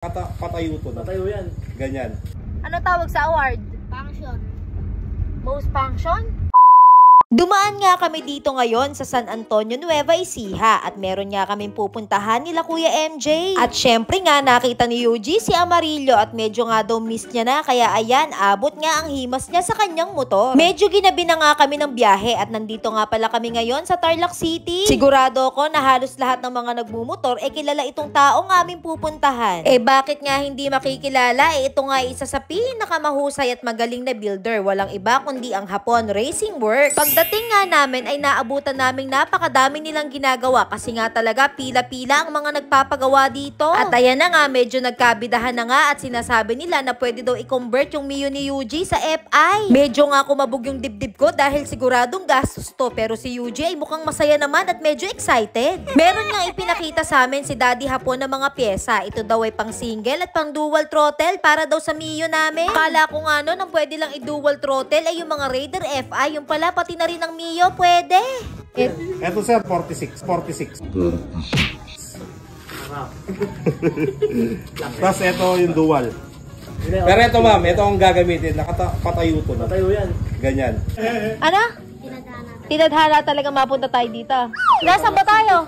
Patayo to. Patayo yan. Ganyan. Ano tawag sa award? Function. Most function? Dumaan nga kami dito ngayon sa San Antonio, Nueva Ecija at meron nga kaming pupuntahan nila Kuya MJ. At syempre nga nakita ni Yuji si Amarillo at medyo nga daw miss niya na kaya ayan, abot nga ang himas niya sa kanyang motor. Medyo ginabi na nga kami ng biyahe at nandito nga pala kami ngayon sa Tarlac City. Sigurado ko na halos lahat ng mga nagmumotor kilala itong taong aming pupuntahan. Bakit nga hindi makikilala? Ito nga isa sa pinakamahusay at magaling na builder. Walang iba kundi ang Hapon Racing Works. Pagdating nga namin ay naabutan naming napakadami nilang ginagawa kasi nga talaga pila-pila ang mga nagpapagawa dito. At ayan na nga, medyo nagkabidahan na nga at sinasabi nila na pwede daw i-convert yung Mio ni Yuji sa FI. Medyo nga kumabog yung dibdib ko dahil siguradong gastos to, pero si Yuji ay mukhang masaya naman at medyo excited. Meron nga ipinakita sa amin si Daddy Hapon ng mga pyesa. Ito daw ay pang single at pang dual throttle para daw sa Mio namin. Akala ko nga no, nang pwede lang i-dual throttle ay yung mga Raider FI, yung pala pati na rin ang Mio pwede. Ito sir, 46. Tapos ito yung dual. Pero ito ma'am, ito ang gagamitin. Patayo to. Patayo yan. Ganyan. Ano? Tinadhana talaga mapunta tayo dito. Nasaan ba tayo?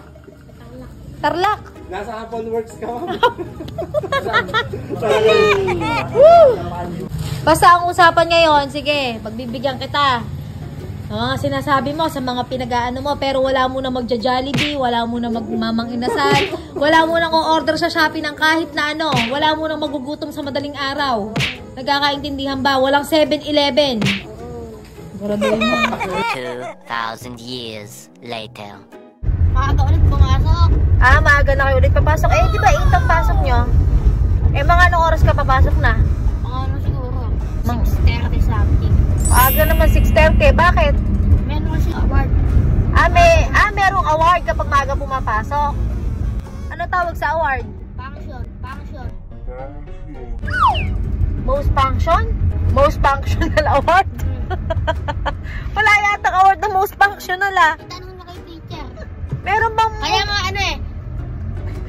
Tarlac. Nasa Hapon Works ka ma'am. Basta ang usapan ngayon, sige, pagbibigyan kita. Sinasabi mo sa mga pinag-aano mo, pero wala mo na magja-Jollibee, wala mo na magmamang inasal, wala mo nang o-order sa Shopee ng kahit na ano, wala mo nang magugutom sa madaling araw. Nagkakaintindihan ba? Walang 7-Eleven. 2,000 years later. Maaga ulit pumasok. Maaga na kayo ulit papasok. Di ba 8 ang pasok nyo? Mga anong oras ka papasok na? Mga ano siguro? 6:30 something. Aga naman 6:30. Bakit? Meron kasi award. Merong award kapag maaga pumapasok. Ano tawag sa award? Function. Most function? Most functional award? Wala yatang award na most functional Tanong na kay teacher. Meron bang... Kaya mga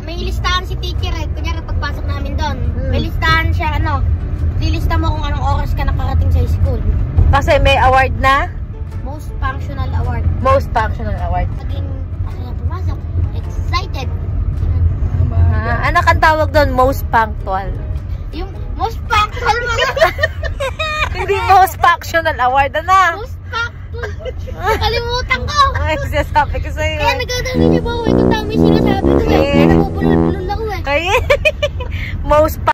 may listahan si teacher Kunyari pagpasok namin doon, may listahan siya lilista mo kung anong oras ka nakarating sa school. Kasi may award na? Most functional award. Most functional award. Naging masaya pumasok. Excited. Anak ang tawag doon? Most punctual. Yung most punctual mga... Hindi most functional award. Most punctual. Nakalimutan ko. Ay, sasabi ko sa'yo. Kaya nagdadali niyo ba ako? Ito tama yung sinasabi ko Eh. Napupulol-pulol ako Kaya, most